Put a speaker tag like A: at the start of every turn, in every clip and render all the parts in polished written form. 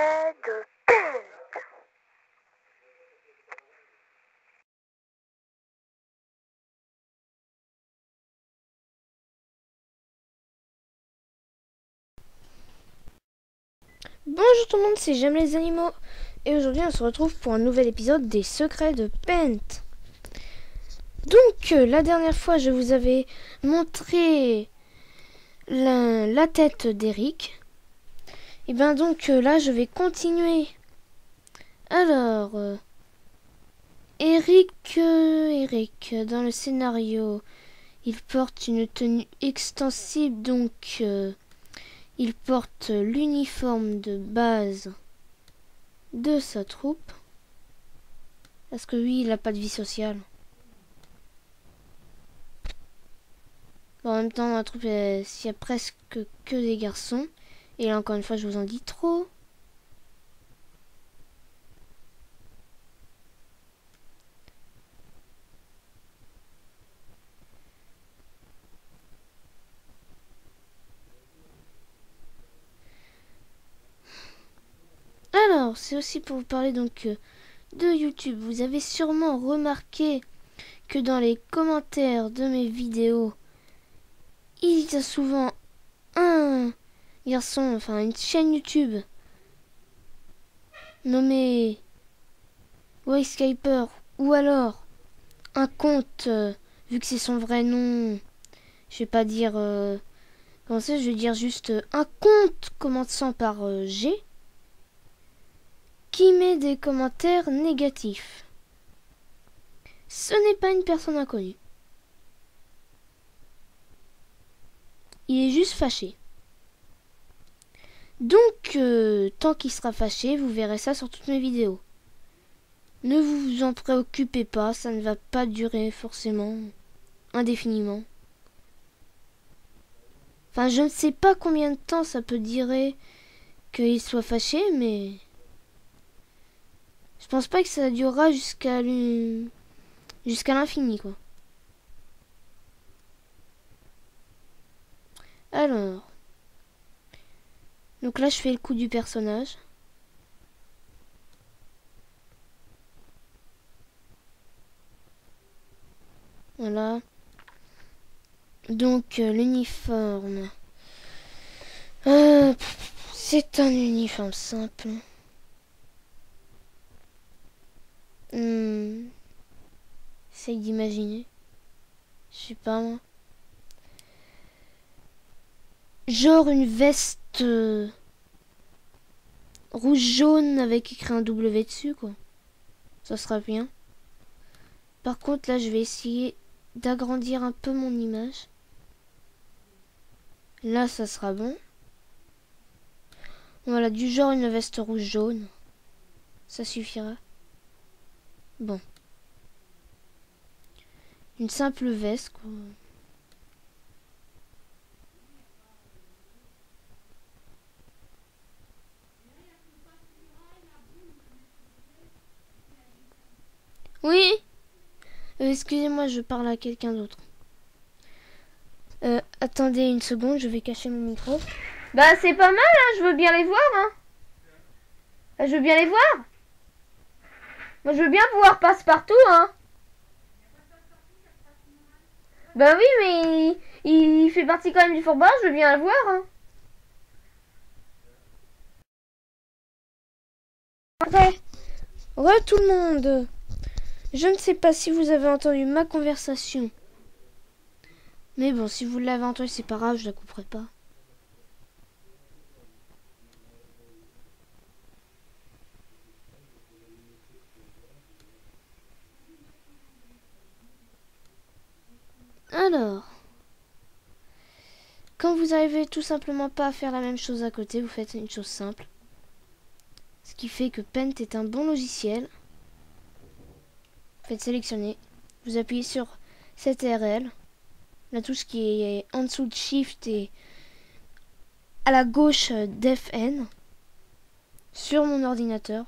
A: secret de Pente.
B: Bonjour tout le monde, c'est J'aime les animaux et aujourd'hui on se retrouve pour un nouvel épisode des secrets de Pente. Donc la dernière fois je vous avais montré la tête d'Eric. Et bien donc là je vais continuer. Alors Eric dans le scénario il porte une tenue extensible, donc il porte l'uniforme de base de sa troupe. Parce que lui, il n'a pas de vie sociale. Bon, en même temps, dans la troupe, il y a presque que des garçons. Et là, encore une fois, je vous en dis trop. Alors, c'est aussi pour vous parler donc de YouTube. Vous avez sûrement remarqué que dans les commentaires de mes vidéos, il y a souvent un garçon, enfin une chaîne YouTube nommée Skyper, ou alors un compte, vu que c'est son vrai nom, je vais pas dire comment ça, je vais dire juste un compte commençant par G, qui met des commentaires négatifs. Ce n'est pas une personne inconnue. Il est juste fâché. Donc, tant qu'il sera fâché, vous verrez ça sur toutes mes vidéos. Ne vous en préoccupez pas, ça ne va pas durer forcément indéfiniment. Enfin, je ne sais pas combien de temps ça peut durer qu'il soit fâché, mais je pense pas que ça durera jusqu'à l'infini, quoi. Alors, donc là je fais le coup du personnage. Voilà. Donc l'uniforme. C'est un uniforme simple. Essaye d'imaginer. Je sais pas moi. Genre une veste rouge-jaune avec écrit un W dessus, quoi. Ça sera bien. Par contre, là, je vais essayer d'agrandir un peu mon image. Là, ça sera bon. Voilà, du genre une veste rouge-jaune. Ça suffira. Bon. Une simple veste, quoi. Oui. Excusez-moi, je parle à quelqu'un d'autre. Attendez une seconde, je vais cacher mon micro.
C: Bah c'est pas mal, hein, je veux bien les voir, hein. Je veux bien les voir. Moi je veux bien pouvoir passe-partout, hein. Bah oui, mais il fait partie quand même du Fort Boyard, je veux bien le voir, hein.
B: Ouais, tout le monde. Je ne sais pas si vous avez entendu ma conversation. Mais bon, si vous l'avez entendu, c'est pas grave, je la couperai pas. Alors, quand vous arrivez tout simplement pas à faire la même chose à côté, vous faites une chose simple. Ce qui fait que Pente est un bon logiciel. Vous faites sélectionner. Vous appuyez sur CTRL. La touche qui est en dessous de Shift et à la gauche d'FN. Sur mon ordinateur.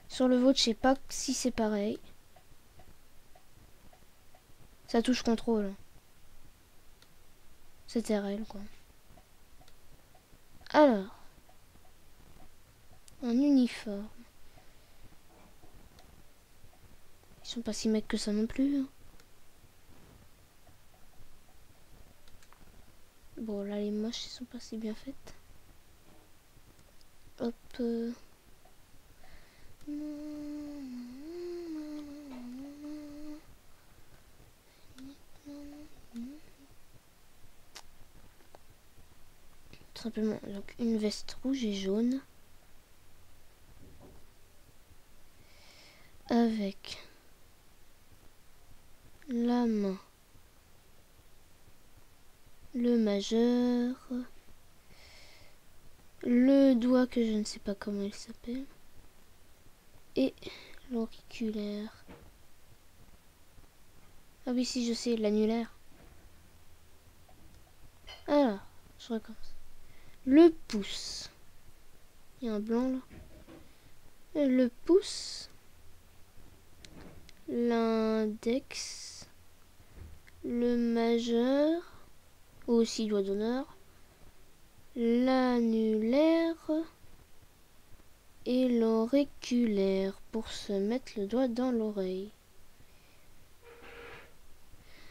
B: Sur le vôtre, je sais pas si c'est pareil. Ça touche contrôle. CTRL, quoi. Alors. Un uniforme. Ils sont pas si mecs que ça non plus. Hein. Bon, là, les moches, ils sont pas si bien faites. Hop. Tout simplement, donc une veste rouge et jaune. Avec la main, le majeur, le doigt que je ne sais pas comment il s'appelle, et l'auriculaire. Ah oui, si, je sais, l'annulaire. Alors, je recommence. Le pouce. Il y a un blanc là. Le pouce. L'index. Le majeur. Aussi doigt d'honneur. L'annulaire. Et l'auriculaire. Pour se mettre le doigt dans l'oreille.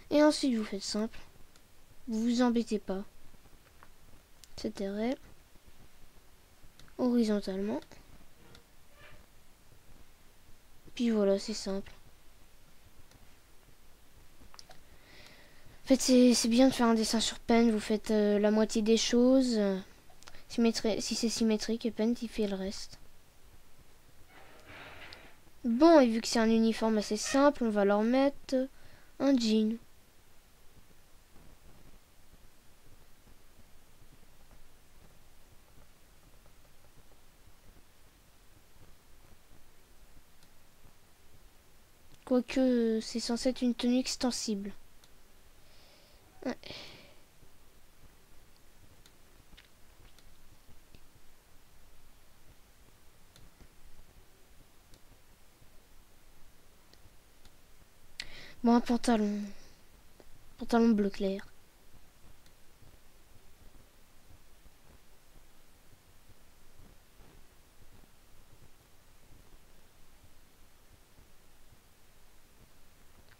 B: Et ensuite, vous faites simple. Vous vous embêtez pas. C'était vrai. Horizontalement. Puis voilà, c'est simple. En fait, c'est bien de faire un dessin sur Paint. Vous faites la moitié des choses. Si c'est symétrique, et Paint, il fait le reste. Bon, et vu que c'est un uniforme assez simple, on va leur mettre un jean. Quoique, c'est censé être une tenue extensible. Ouais. Bon, un pantalon. Pantalon bleu clair.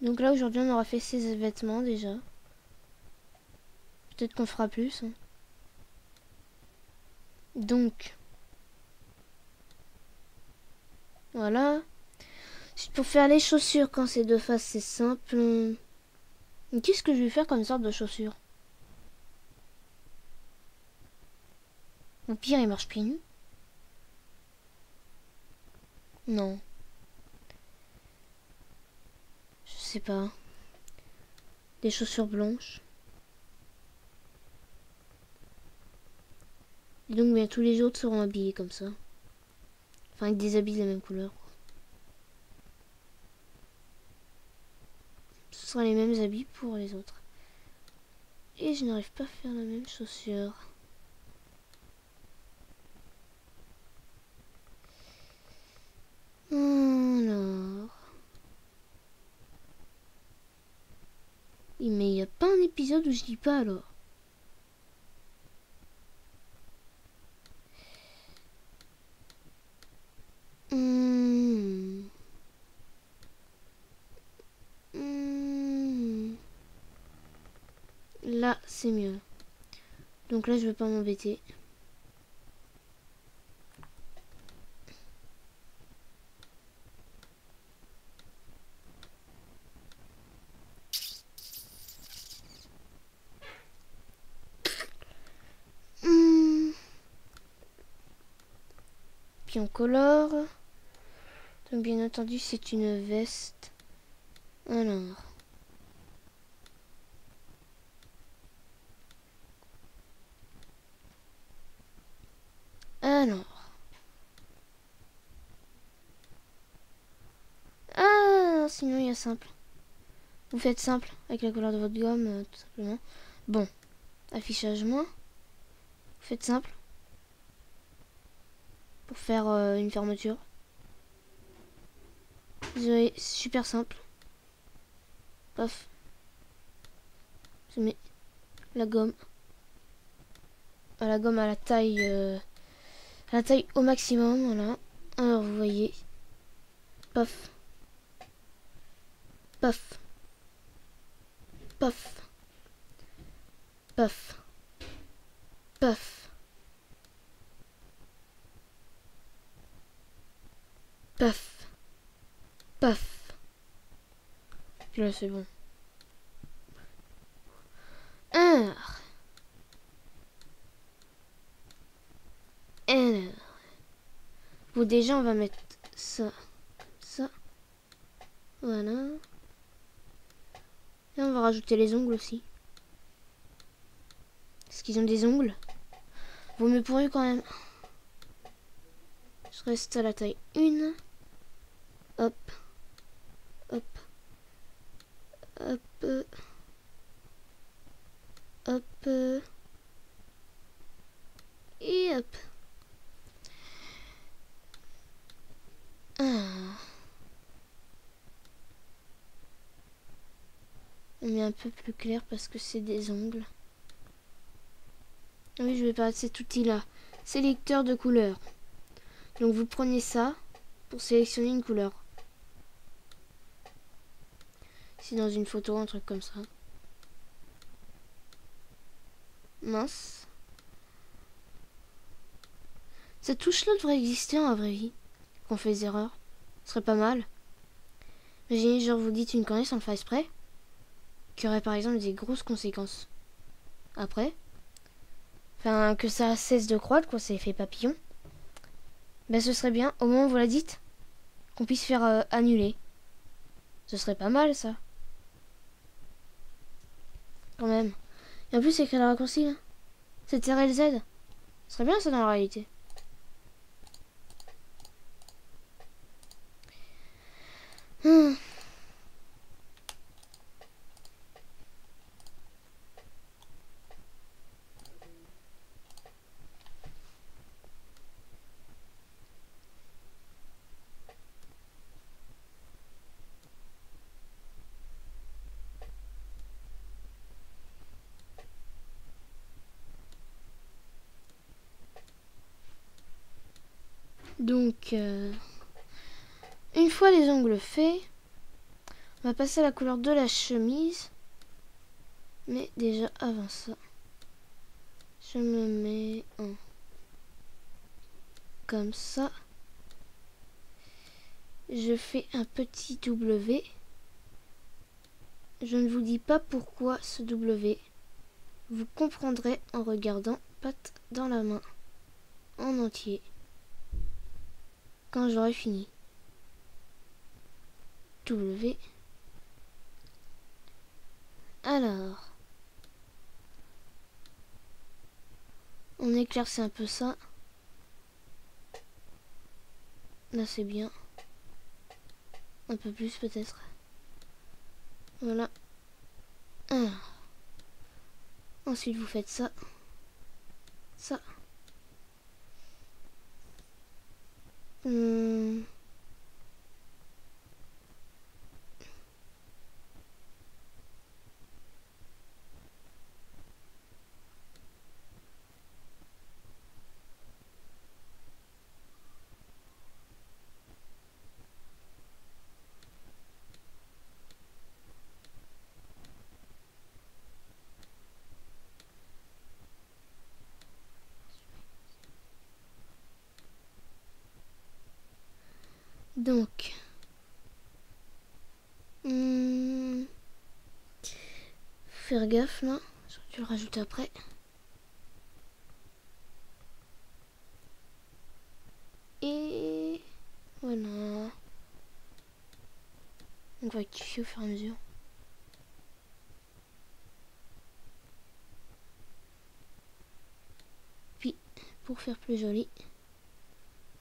B: Donc là, aujourd'hui, on aura fait ces vêtements déjà. Peut-être qu'on fera plus. Hein. Donc, voilà. Pour faire les chaussures, quand c'est de face, c'est simple. Qu'est-ce que je vais faire comme sorte de chaussures? Au pire, il marche pieds nus. Non. Je sais pas. Des chaussures blanches. Et donc, bien, tous les autres seront habillés comme ça. Enfin, avec des habits de la même couleur. Ce sera les mêmes habits pour les autres. Et je n'arrive pas à faire la même chaussure. Alors... Mais il n'y a pas un épisode où je dis pas alors. Là, c'est mieux. Donc là, je vais pas m'embêter. Puis on colore. Donc bien entendu, c'est une veste. Alors... Ah, sinon il y a simple. Vous faites simple avec la couleur de votre gomme, tout simplement. Bon, affichage moins. Vous faites simple. Pour faire une fermeture. Désolé, c'est super simple. Paf. Je mets la gomme. La gomme à la taille la taille au maximum, voilà. Alors vous voyez, paf, paf, paf, paf, paf, paf, paf. Puis là c'est bon. Alors, bon déjà on va mettre ça, ça, voilà. Et on va rajouter les ongles aussi. Est-ce qu'ils ont des ongles? Vaut mieux pour eux quand même. Je reste à la taille 1. Hop. Hop. Hop. Hop. Et hop. Ah. On met un peu plus clair parce que c'est des ongles. Oui, je vais parler de cet outil-là. Sélecteur de couleurs. Donc vous prenez ça pour sélectionner une couleur. Si dans une photo, un truc comme ça. Mince. Cette touche-là devrait exister en vraie vie. Qu'on fait des erreurs. Ce serait pas mal. Imaginez, genre vous dites une connerie sans le faire exprès. Qui aurait par exemple des grosses conséquences. Après. Enfin, que ça cesse de croître, quoi, c'est effet papillon. Ben ce serait bien, au moment où vous la dites, qu'on puisse faire annuler. Ce serait pas mal, ça. Quand même. Et en plus, c'est écrit le raccourci, là. C'est TRLZ. Ce serait bien, ça, dans la réalité. Donc, une fois les ongles faits, on va passer à la couleur de la chemise. Mais déjà, avant ça, je me mets en comme ça. Je fais un petit W. Je ne vous dis pas pourquoi ce W. Vous comprendrez en regardant patte dans la main en entier quand j'aurai fini. W. Alors, on éclaircit un peu ça. Là c'est bien. Un peu plus peut-être. Voilà. Alors. Ensuite vous faites ça. Ça. Donc, faire gaffe là, j'aurais dû le rajouter après. Et voilà. On va rectifier au fur et à mesure. Puis, pour faire plus joli,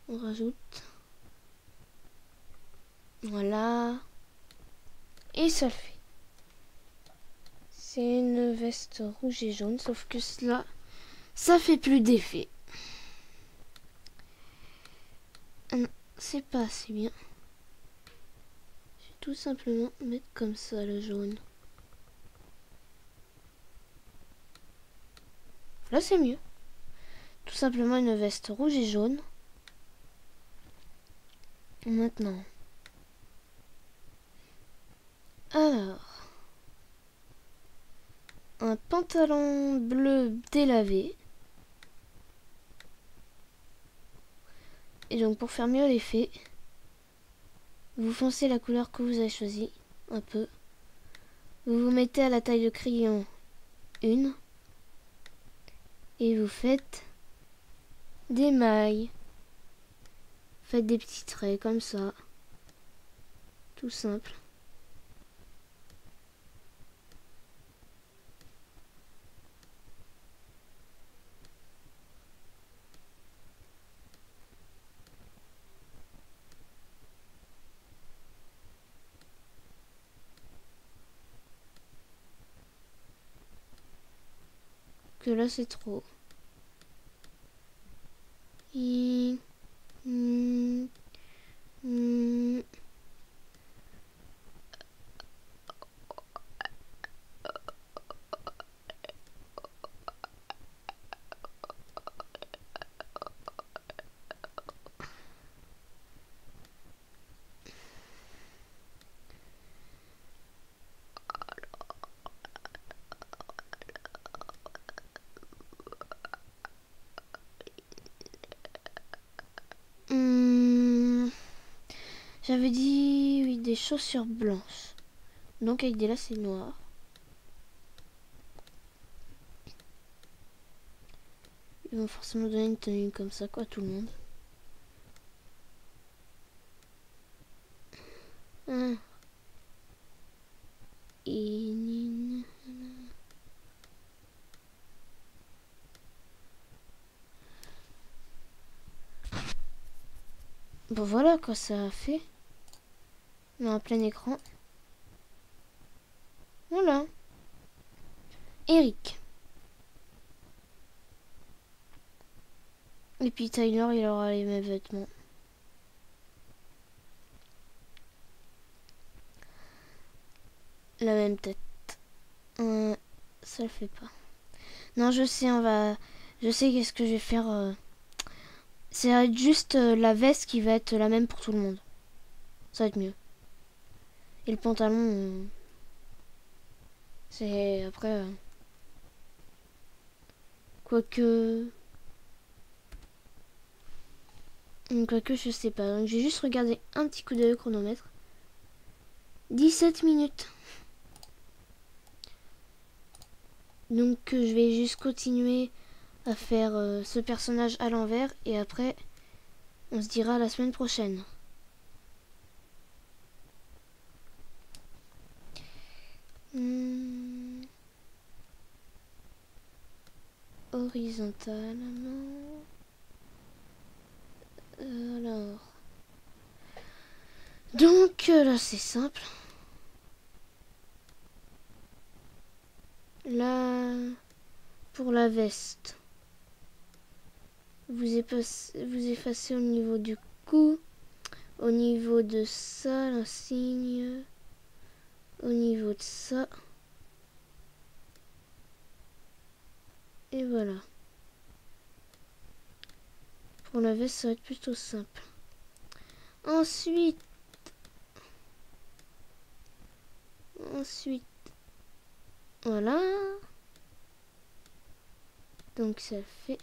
B: on rajoute. Voilà. Et ça le fait. C'est une veste rouge et jaune, sauf que cela, ça fait plus d'effet. C'est pas assez bien. Je vais tout simplement mettre comme ça le jaune. Là c'est mieux. tout simplement une veste rouge et jaune. Maintenant. Alors. Un pantalon bleu délavé. Et donc pour faire mieux l'effet, vous foncez la couleur que vous avez choisie, un peu. Vous vous mettez à la taille de crayon 1. Et vous faites des mailles. Faites des petits traits comme ça. Tout simple. Que là c'est trop. J'avais dit oui, des chaussures blanches. Donc avec des lacets noirs. Ils vont forcément donner une tenue comme ça, quoi, tout le monde. Bon voilà quoi ça a fait. On est en plein écran. Voilà. Eric. Et puis Tyler, il aura les mêmes vêtements. La même tête. Ça le fait pas. Non, je sais, je sais qu'est-ce que je vais faire. C'est juste la veste qui va être la même pour tout le monde. Ça va être mieux. Et le pantalon, c'est après. Quoique, je sais pas. Donc j'ai juste regardé un petit coup d'œil au chronomètre. 17 minutes. Donc je vais juste continuer à faire ce personnage à l'envers et après on se dira la semaine prochaine. Horizontalement. Alors. Donc là c'est simple. Là pour la veste. Vous effacez au niveau du cou, au niveau de ça, l'insigne, au niveau de ça. Et voilà. Pour la veste, ça va être plutôt simple. Ensuite, voilà. Donc ça fait.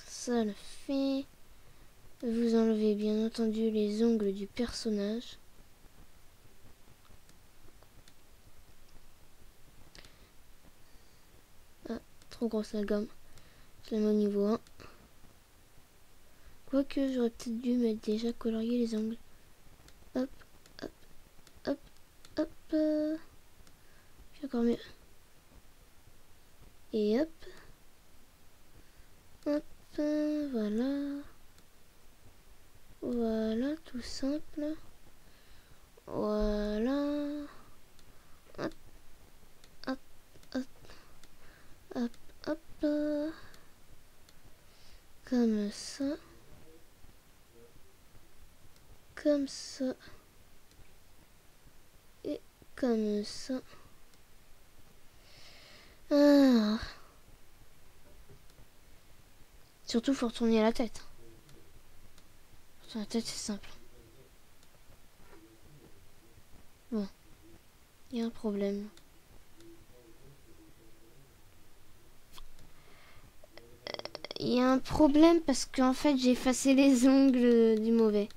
B: Ça le fait. Vous enlevez bien entendu les ongles du personnage. Ah, trop grosse la gomme. Je la mets au niveau 1. Quoique j'aurais peut-être dû mettre déjà colorier les ongles. Hop, hop, hop, hop. Puis encore mieux. Et hop. Hop, voilà. Voilà, tout simple. Voilà. Hop, hop, hop, hop, hop. Comme ça. Comme ça. Et comme ça. Ah. Surtout, faut retourner la tête. Retourner la tête, c'est simple. Bon. Il y a un problème. Il y a un problème parce qu'en fait, j'ai effacé les ongles du mauvais.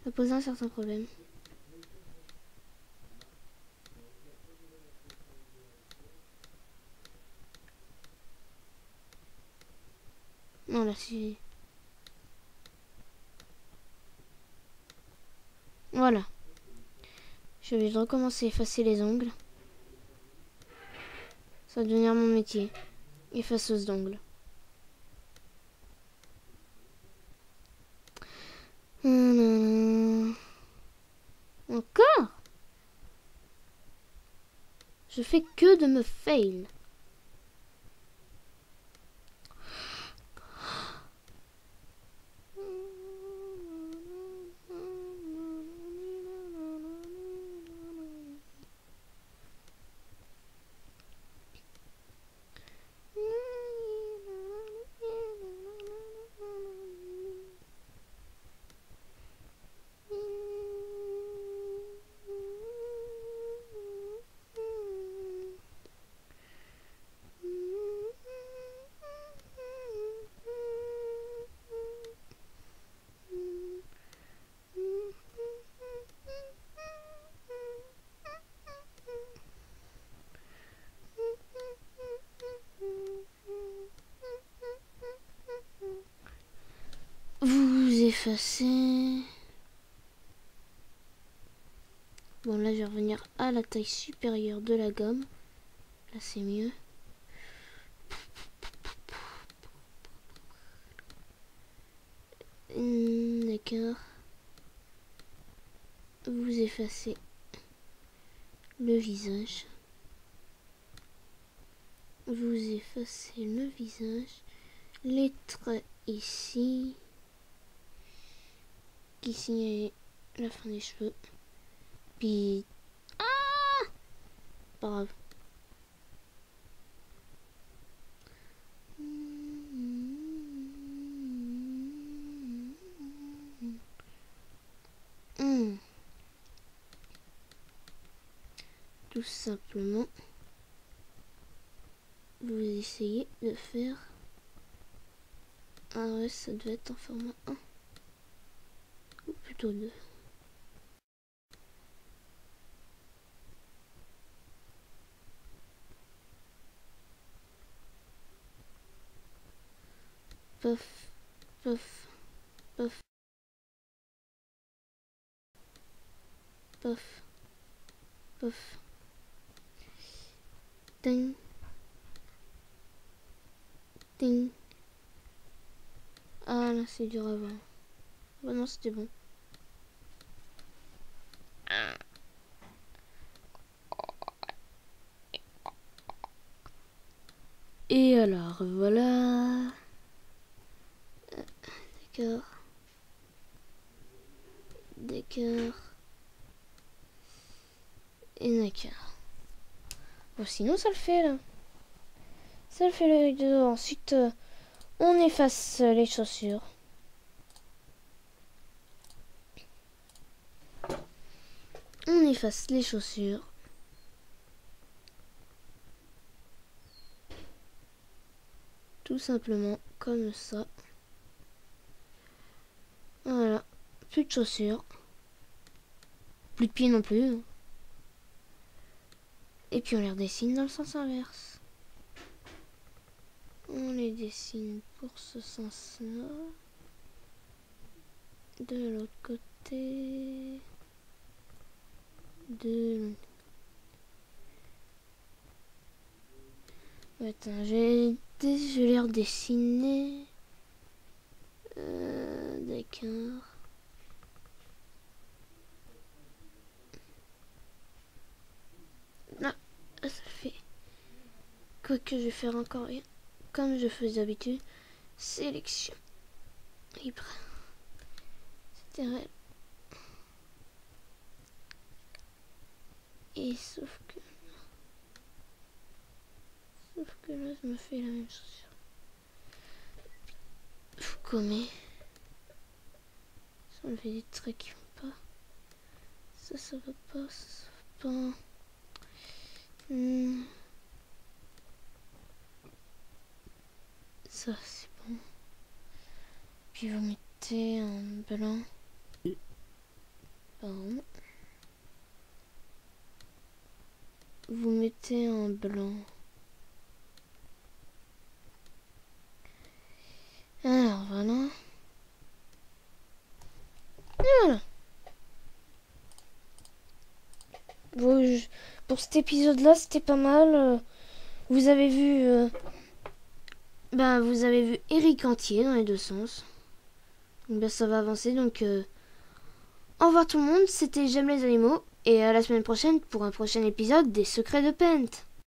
B: Ça pose un certain problème. Non, là, c'est... Voilà. Je vais recommencer à effacer les ongles. Ça va devenir mon métier. Effaceuse d'ongles. Encore? Je fais que de me fail. Vous effacez. Bon, là, je vais revenir à la taille supérieure de la gomme. Là, c'est mieux. D'accord. Vous effacez le visage. Vous effacez le visage. Les traits ici. Ici, la fin des cheveux. Puis... Ah! Pas grave. Tout simplement, vous essayez de faire... Ah ouais, ça devait être en format 1. Ou plutôt 2. Pof, pof, pof, pof, pof. Ding. Ding. Ah là, c'est dur à voir. Bah non, c'était bon. Et alors, voilà. D'accord. D'accord. Et d'accord. Bon, sinon, ça le fait, là. Ça le fait, le rideau. Ensuite, on efface les chaussures. On efface les chaussures. Tout simplement, comme ça. Voilà. Plus de chaussures. Plus de pieds non plus. Et puis on les redessine dans le sens inverse. On les dessine pour ce sens-là. De l'autre côté. Attends, je vais les redessiner. D'accord. Ah, ça le fait. Quoique je vais faire encore rien. Comme je faisais d'habitude. Sélection. Libre. C'était et sauf que là je me fais la même chose. gommer. Ça me fait des traits qui vont pas. Ça va pas, ça va pas. Ça c'est bon. Puis vous mettez un blanc. Pardon. Vous mettez un blanc. Alors voilà. Et voilà. Bon, pour cet épisode-là, c'était pas mal. Vous avez vu, vous avez vu Eric entier dans les deux sens. Donc, ça va avancer. Donc, au revoir tout le monde. C'était J'aime les animaux et à la semaine prochaine pour un prochain épisode des Secrets de Pent.